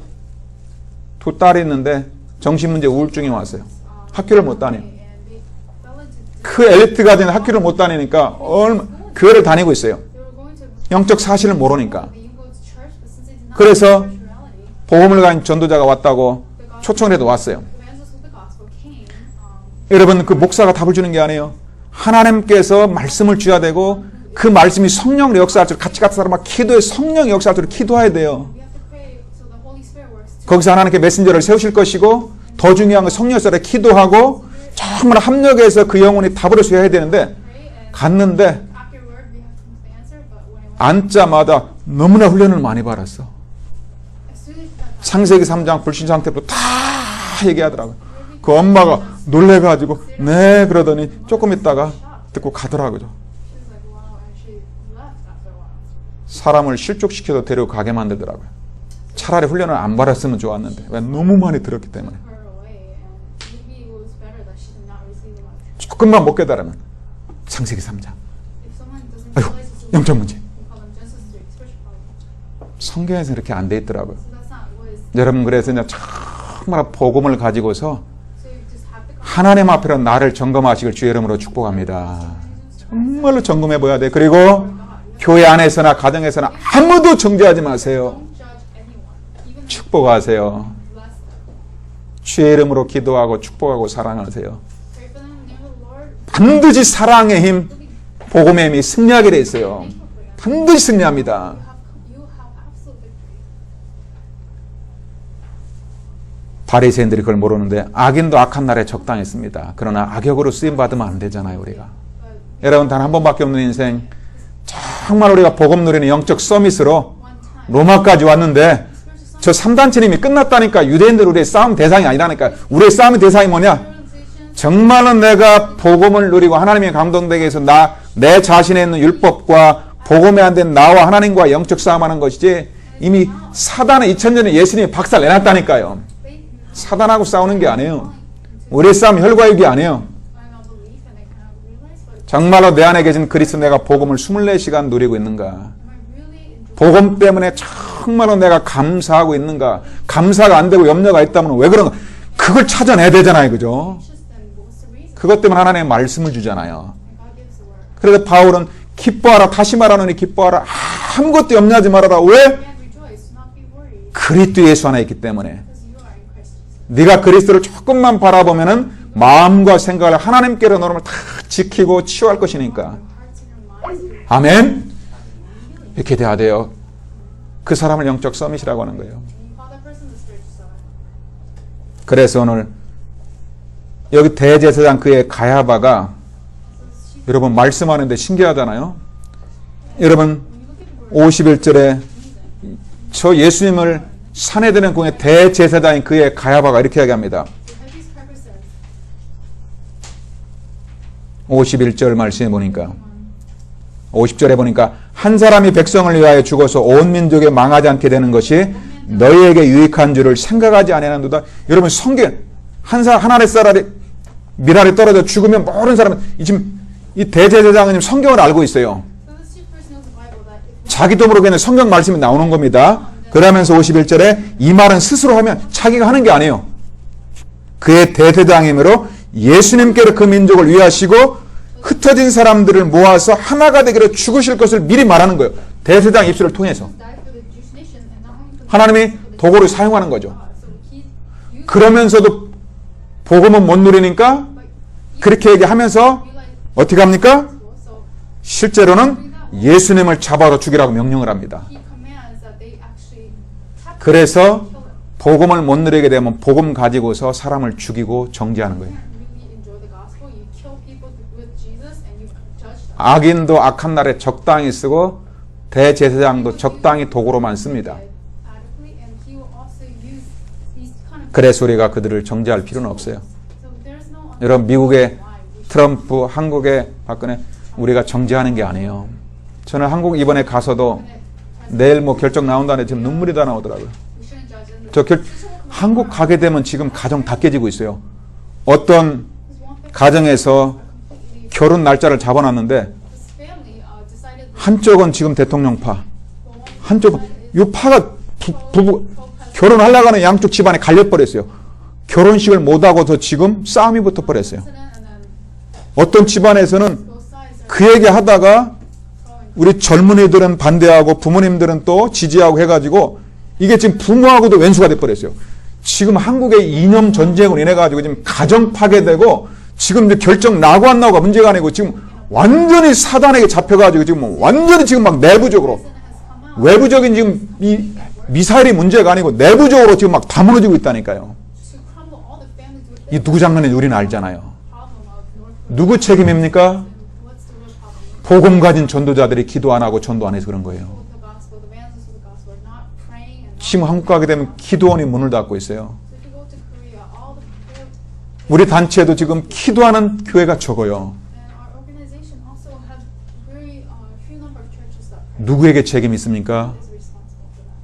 두 딸이 있는데 정신문제 우울증이 왔어요. 학교를 못 다녀요. and they fell into 그 엘리트 가정에 학교를 못 다니니까 교회를 다니고 있어요. they were going to 영적 사실을 모르니까. they even go to church, but since they did not 그래서 know spirituality, 복음을 가진 전도자가 왔다고 초청을 해도 왔어요. evangelists with the gospel came. 여러분, 그 목사가 답을 주는 게 아니에요. 하나님께서 말씀을 주어야 되고 그 말씀이 성령으로 역사할 줄 같이 사람 막 기도에 성령이 역사할 줄 기도해야 돼요. We have to pray so the Holy Spirit works. To 거기서 하나님께 메신저를 세우실 것이고 더 중요한 건 성령 역사를 기도하고 정말 합력해서 그 영혼이 답을 수여해야 되는데 pray and 갔는데 afterward we have to answer. But when it 앉자마자 너무나 훈련을 많이 받았어. as soon as that 창세기 3장 불신 상태부터 다 얘기하더라고요. 그 엄마가 놀래가지고 네 그러더니 조금 있다가 듣고 가더라고요. she was like, wow, and she left after a while. 사람을 실족시켜서 데리고 가게 만들더라고요. 차라리 훈련을 안 받았으면 좋았는데 왜 너무 많이 들었기 때문에. Her away, and maybe it was better that she did not receive the message. 조금만 못 깨달으면 창세기 3장 If someone doesn't 아이고 realize it's a 영적 문제. we call them Genesis 3 spiritual problem. 성경에서 이렇게 안 돼 있더라고요. So that's not what is. 여러분 그래서 이제 정말 복음을 가지고서 So you just have to come. 하나님 앞에로 나를 점검하시길 주의 이름으로 축복합니다. 정말로 점검해 봐야 돼. 그리고 교회 안에서나 가정에서나 아무도 정죄하지 마세요. Don't judge anyone, even 축복하세요. bless them. 주의 이름으로 기도하고 축복하고 사랑하세요. Pray for them in the name of the Lord. 반드시 사랑의 힘, 복음의 힘이 승리하게 돼 있어요. 반드시 승리합니다. You have absolute victory. 바리새인들이 그걸 모르는데 악인도 악한 날에 적당했습니다. 그러나 악역으로 쓰임 받으면 안 되잖아요, 우리가. 여러분 단 한 번밖에 없는 인생 정말 우리가 복음 누리는 영적 서밋으로 One time, 로마까지 왔는데 spiritual 저 3단체님이 끝났다니까. 유대인들 우리의 싸움 대상이 아니라니까. 우리의 싸움의 대상이 뭐냐? organization. 정말로 내가 복음을 누리고 하나님의 감동되게 해서 내 자신에 있는 율법과 복음에 안 된 나와 하나님과 영적 싸움하는 것이지 이미 사단의 2000년에 예수님이 박살 내놨다니까요. 사단하고 싸우는 게 아니에요. 우리의 싸움 혈과육이 아니에요. Learn all belief and they cannot realize, but 정말로 내 안에 계신 그리스도 내가 복음을 24시간 누리고 있는가? am I really enjoying 복음 때문에 정말로 내가 감사하고 있는가? 감사가 안 되고 염려가 있다면 왜 그런가? 그걸 찾아내야 되잖아요. 그죠? anxious, then what's the reason? 그것 때문에 하나님의 말씀을 주잖아요. And God gives the word. 그래서 바울은 기뻐하라. 다시 말하노니 기뻐하라. 아무것도 염려하지 말아라. 왜? And rejoice, do not be worried, 그리스도 예수 안에 있기 때문에. because you are in Christ Jesus. 네가 그리스도를 조금만 바라보면은 마음과 생각을 하나님께로 놓으면 다 지키고 치유할 것이니까. Your hearts and your minds will 아멘. 이렇게 돼야 돼요. 그 사람을 영적 서밋이라고 하는 거예요. and you call that person the spiritual son. 그래서 오늘 여기 대제사장 그의 가야바가 여러분 말씀하는데 신기하잖아요. 여러분 51절에 저 예수님을 산에 드는 공의 대제사장인 그의 가야바가 이렇게 이야기합니다. The high priest Piper says, 51절 말씀에 보니까 50절에 보니까 한 사람이 백성을 위하여 죽어서 온 민족에 망하지 않게 되는 것이 너희에게 유익한 줄을 생각하지 아니하는도다. 여러분 성경 하나의 쌀알이 미랄이 떨어져 죽으면 모든 사람은 지금 이 대제사장은 성경을 알고 있어요. so this chief priest knows the Bible that if 자기도 모르게 성경 말씀이 나오는 겁니다. 그러면서 51절에 이 말은 스스로 하면 자기가 하는 게 아니에요. 그의 대제사장이므로 예수님께로 그 민족을 위하시고 흩어진 사람들을 모아서 하나가 되기로 죽으실 것을 미리 말하는 거예요. 대제사장 입술을 통해서. died for the Jewish nation and not only for the 하나님이 도구를 사용하는 거죠. so he used 그러면서도 복음은 못 누리니까 그렇게 얘기하면서 realized 어떻게 합니까? so 실제로는 예수님을 잡아서 죽이라고 명령을 합니다. he commands that they actually capture 그래서 him, kill him. 복음을 못 누리게 되면 복음 가지고서 사람을 죽이고 정죄하는 거예요. You can't really enjoy the gospel. You kill people with Jesus and you judge them. 악인도 악한 날에 적당히 쓰고 대제사장도 적당히 도구로만 씁니다. Adequately, and he will also use these kind of. 그래서 우리가 그들을 정죄할 필요는 없어요. So there's no. 여러분 미국의 why we 트럼프, 한국의 박근혜 우리가 정죄하는 게 아니에요. 저는 한국 이번에 가서도 내일 뭐 결정 나온다는데 지금 눈물이 다 나오더라고요. shouldn't judge them. 저 한국 가게 되면 지금 가정 다 깨지고 있어요. 어떤 가정에서 결혼 날짜를 잡아놨는데 This family decided 한쪽은 지금 대통령파, 한쪽은 이 파가 부부 결혼하려고 하는 양쪽 집안에 갈려버렸어요. 결혼식을 못하고서 지금 싸움이 붙어버렸어요. President and then 어떤 집안에서는 both sides are 그 얘기 하다가 throwing. 우리 젊은이들은 반대하고 부모님들은 또 지지하고 해가지고 이게 지금 부모하고도 왼수가 돼버렸어요. 지금 한국의 이념 전쟁으로 인해가지고 지금 가정 파괴되고 지금 이제 결정 나고 안 나고가 문제가 아니고 지금 완전히 사단에게 잡혀가지고 지금 완전히 지금 막 내부적으로 President has come out 외부적인 지금 이 미사일이 문제가 아니고 내부적으로 지금 막 다 무너지고 있다니까요. to crumble all the families within 이 누구 장난인지 우리는 알잖아요. problem of North Korea. 누구 책임입니까? And what's the real problem? 복음 가진 전도자들이 기도 안 하고 전도 안 해서 그런 거예요. With the gospel, the evangelists with the gospel are not praying and not. 지금 한국 가게 되면 기도원이 문을 닫고 있어요. So if you go to Korea, all the prayer 우리 단체도 지금 기도하는 교회가 적어요. and our organization also have very few number of churches that pray. 누구에게 책임이 있습니까? Who is responsible for that?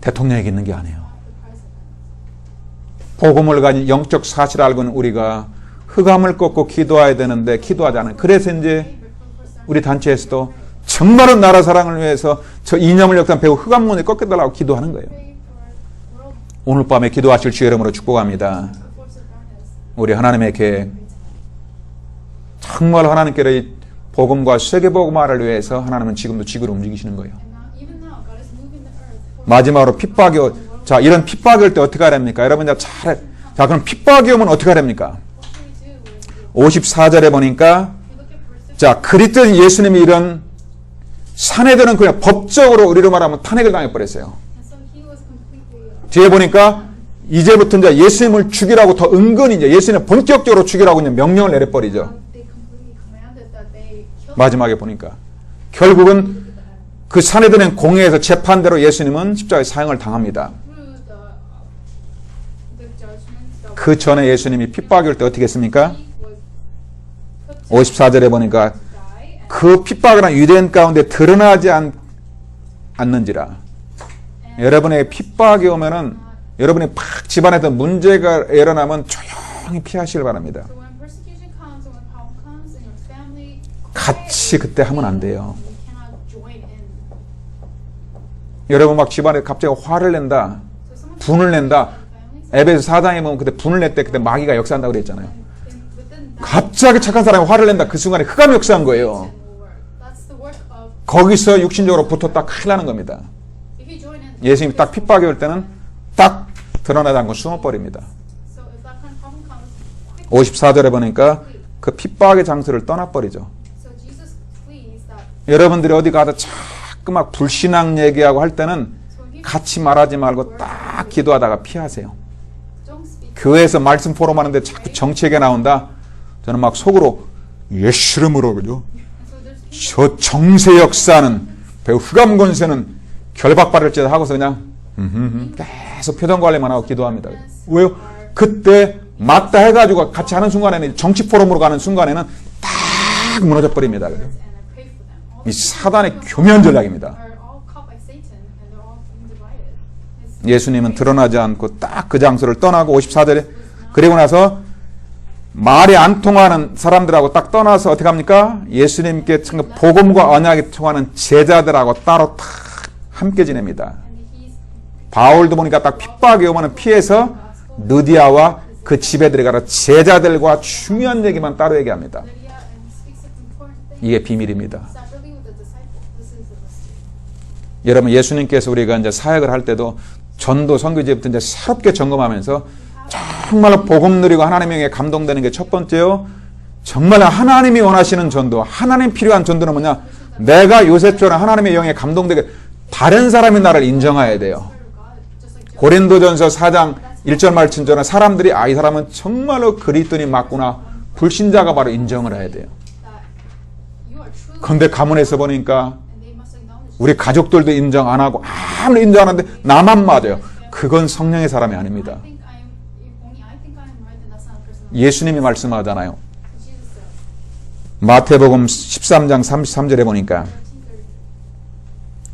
대통령에게 있는 게 아니에요. Not the president. 복음을 가진 영적 사실을 알고 있는 우리가 흑암을 꺾고 기도해야 되는데 기도하지 않아요. 그래서 이제 우리 단체에서도 정말로 나라 사랑을 위해서 저 이념을 역사한 배우 흑암문을 꺾여달라고 기도하는 거예요. Pray for world 오늘 밤에 기도하실 주의 이름으로 축복합니다. force of darkness. 우리 하나님의 계획, 정말 하나님께로 이 복음과 세계복음화를 위해서 하나님은 지금도 지구를 움직이시는 거예요. And now, even now, God is moving the earth for 마지막으로 핍박이 자 이런 핍박이 올 때 어떻게 하랍니까? 여러분 자 그럼 핍박이 오면 어떻게 하랍니까? what should we do? 54절에 보니까 If you look at verse 6, 자 그리스도 예수님이 이런 사내들은 그냥 법적으로 우리로 말하면 탄핵을 당해버렸어요. and so he was completely 뒤에 보니까 이제부터 이제 예수님을 죽이라고 더 은근히 이제 예수님을 본격적으로 죽이라고 이제 명령을 내려버리죠. they completely commanded that they kill 마지막에 보니까 결국은 그 사내들은 공회에서 재판대로 예수님은 십자가에 사형을 당합니다. through the judgments that 그 전에 예수님이 핍박이 올 때 어떻게 했습니까? he was put to 54절에 보니까 die and 그 핍박은 유대인 가운데 드러나지 않는지라. 여러분에게 핍박이 오면은 여러분이 팍 집안에서 문제가 일어나면 조용히 피하시길 바랍니다. so when persecution comes and when problem comes in your family 같이 그때 하면 안 돼요. you cannot join in. 여러분 막 집안에 갑자기 화를 낸다. So someone 분을 낸다. families 에베소 4장에 보면 그때 분을 낼 때 그때 마귀가 역사한다고 그랬잖아요. within that 갑자기 착한 사람이 화를 낸다. 그 순간에 흑암이 역사한 거예요. will work. That's the work of 거기서 육신적으로 붙었다 큰일 나는 겁니다. if you join in. 예수님이 딱 핍박이 올 때는 딱 드러나지 않고 숨어버립니다. So if that kind of problem comes, quickly. 54절에 보니까 그 핍박의 장소를 떠나버리죠. So Jesus flees that. 여러분들이 어디 가서 자꾸 막 불신앙 얘기하고 할 때는 So if you 같이 말하지 말고 딱 기도하다가 피하세요. don't speak, 교회에서 말씀 포럼 하는데 자꾸 정치 얘기가 나온다. 저는 막 속으로 예수 이름으로 그죠? and so there's people 저 정세 역사는 배우 흑암 권세는 결박받을지다 하고서 그냥 계속 표정 관리만 하고 기도합니다. 왜요? 그때 맞다 해가지고 같이 하는 순간에는 정치 포럼으로 가는 순간에는 딱 무너져 버립니다. 그죠? and I pray for them. All 이 사단의 교묘한 전략입니다. are all caught by Satan and they're all being divided. It's 예수님은 드러나지 않고 딱 그 장소를 떠나고 54절에 그리고 나서 말이 안 통하는 사람들하고 딱 떠나서 어떻게 합니까? 예수님께 복음과 언약이 통하는 제자들하고 따로 딱 함께 지냅니다. and he's 바울도 보니까 딱 핍박이 오면 피해서 느디아와 그 집에 들어가서 제자들과 중요한 얘기만 따로 얘기합니다. Lydia and speaks of important things. 이게 비밀입니다. Separately with the disciples. This is the mystery. 여러분 예수님께서 우리가 이제 사역을 할 때도 전도 선교지부터 이제 새롭게 점검하면서 정말로 복음 누리고 하나님의 영에 감동되는 게 첫 번째요. 정말 하나님이 원하시는 전도, 하나님 필요한 전도는 뭐냐? 내가 요셉처럼 하나님의 영에 감동되게 다른 사람이 나를 인정해야 돼요. Spirit of God, just like 고린도전서 4장 1절 말씀처럼 사람들이 이 사람은 정말로 그리스도인이 맞구나. 불신자가 바로 인정을 해야 돼요. that you are truly 그런데 가문에서 보니까 and they must acknowledge 우리 가족들도 인정 안 하고 아무리 인정 안 하는데 나만 맞아요. 그건 성령의 사람이 아닙니다. I think only I think I'm right and that's not a person of 예수님이 말씀하잖아요. Jesus said. 마태복음 13장 33절에 보니까 13:30.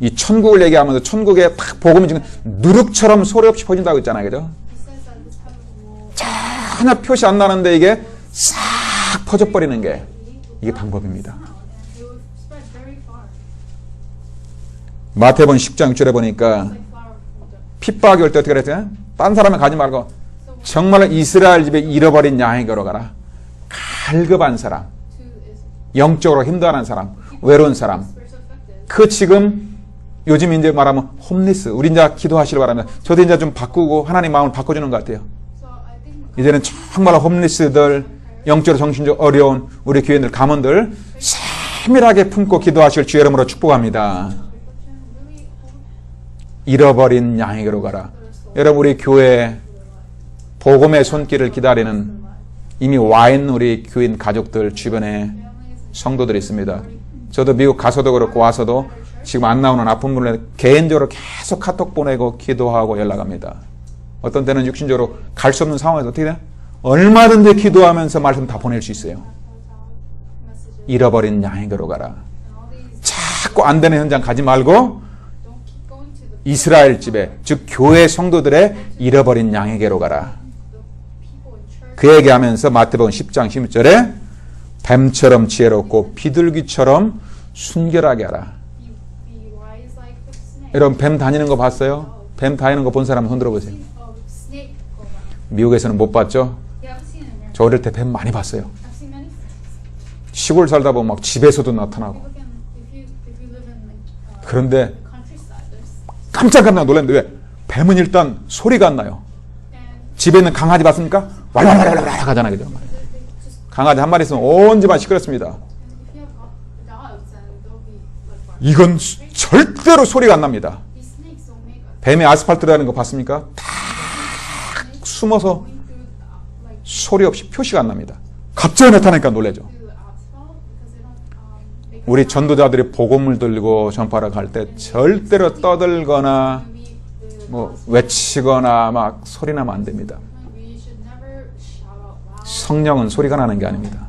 이 천국을 얘기하면서 천국에 딱 복음이 지금 누룩처럼 소리 없이 퍼진다고 했잖아요. 그죠? He says that this type of will 전혀 표시 안 나는데 이게 싹 퍼져버리는 게 이게 방법입니다. and it will spread very far. 마태복음 10장 6절에 보니까 Like flower from the 핍박이 올 때 어떻게 그랬어요? 딴 사람을 가지 말고 정말 이스라엘 집에 잃어버린 양에게로 가라. 갈급한 사람, 영적으로 힘들어하는 사람, 외로운 사람. 그 지금 요즘 이제 말하면 홈리스. 우리 이제 기도하시길 바랍니다. 저도 이제 좀 바꾸고 하나님 마음을 바꿔주는 것 같아요. 이제는 정말 홈리스들, 영적으로 정신적으로 어려운 우리 교인들, 가문들 세밀하게 품고 기도하실 주의 이름으로 축복합니다. 잃어버린 양에게로 가라. 여러분 우리 교회 복음의 손길을 기다리는 이미 와 있는 우리 교인 가족들 주변에 성도들이 있습니다. 저도 미국 가서도 그렇고 와서도 지금 안 나오는 아픈 분을 개인적으로 계속 카톡 보내고 기도하고 연락합니다. 어떤 때는 육신적으로 갈 수 없는 상황에서 어떻게 돼요? 얼마든지 기도하면서 말씀 다 보낼 수 있어요. 잃어버린 양에게로 가라. 자꾸 안 되는 현장 가지 말고 이스라엘 집에, 즉 교회 성도들의 잃어버린 양에게로 가라. 그 얘기하면서 마태복음 10장 16절에 뱀처럼 지혜롭고 비둘기처럼 순결하게 하라. 여러분 뱀 다니는 거 봤어요? 뱀 다니는 거 본 사람 손 들어보세요. 미국에서는 못 봤죠? 저 어릴 때 뱀 많이 봤어요. 시골 살다 보면 막 집에서도 나타나고. 그런데 깜짝 놀랐는데 왜? 뱀은 일단 소리가 안 나요. 집에 있는 강아지 봤습니까? 왈왈왈왈 하잖아, 그죠? 강아지 한 마리 있으면 온 집안 시끄럽습니다. 이건 절대로 소리가 안 납니다. 뱀이 아스팔트로 하는 거 봤습니까? 다 숨어서 소리 없이 표시가 안 납니다. 갑자기 나타나니까 놀라죠. 우리 전도자들이 복음을 들고 전파를 갈 때 절대로 떠들거나 뭐 외치거나 막 소리 나면 안 됩니다. 성령은 소리가 나는 게 아닙니다.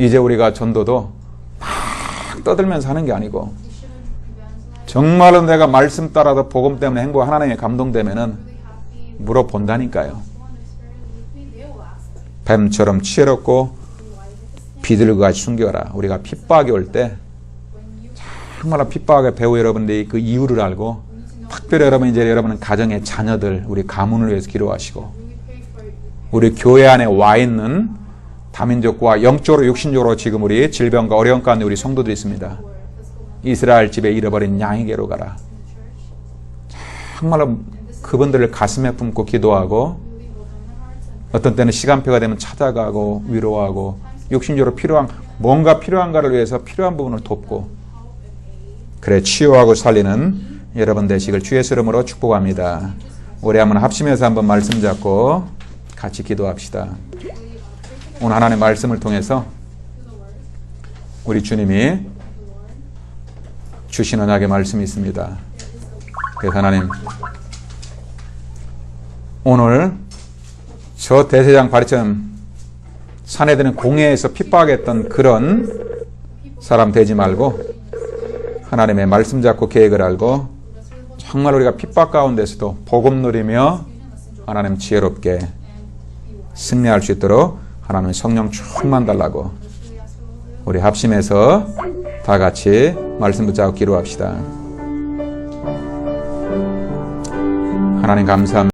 이제 우리가 전도도 막 떠들면서 하는 게 아니고 정말로 내가 말씀 따라서 복음 때문에 행복, 하나님의 감동되면은 물어본다니까요. 뱀처럼 지혜롭고 비둘기같이 숨겨라. 우리가 핍박이 올 때 정말로 핍박의 배우 여러분들이 그 이유를 알고 특별히 여러분 이제 여러분은 가정의 자녀들, 우리 가문을 위해서 기도하시고 우리 교회 안에 와 있는 다민족과 영적으로 육신적으로 지금 우리 질병과 어려움 가운데 우리 성도들이 있습니다. 이스라엘 집에 잃어버린 양에게로 가라. 정말로 그분들을 가슴에 품고 기도하고 어떤 때는 시간표가 되면 찾아가고 위로하고 육신적으로 필요한 뭔가 필요한가를 위해서 필요한 부분을 돕고 그래 치유하고 살리는 여러분 되시길 주의 이름으로 축복합니다. 우리 한번 합심해서 한번 말씀 잡고 같이 기도합시다. 오늘 하나님의 말씀을 통해서 우리 주님이 주신 언약의 말씀이 있습니다. 그래서 하나님 오늘 저 대제사장 바리처럼 산에 드는 공회에서 핍박했던 그런 사람 되지 말고 하나님의 말씀 잡고 계획을 알고 정말 우리가 핍박 가운데서도 복음 누리며 하나님 지혜롭게 승리할 수 있도록 하나님 성령 충만 달라고 우리 합심해서 다 같이 말씀 붙잡고 기도합시다. 하나님 감사합니다.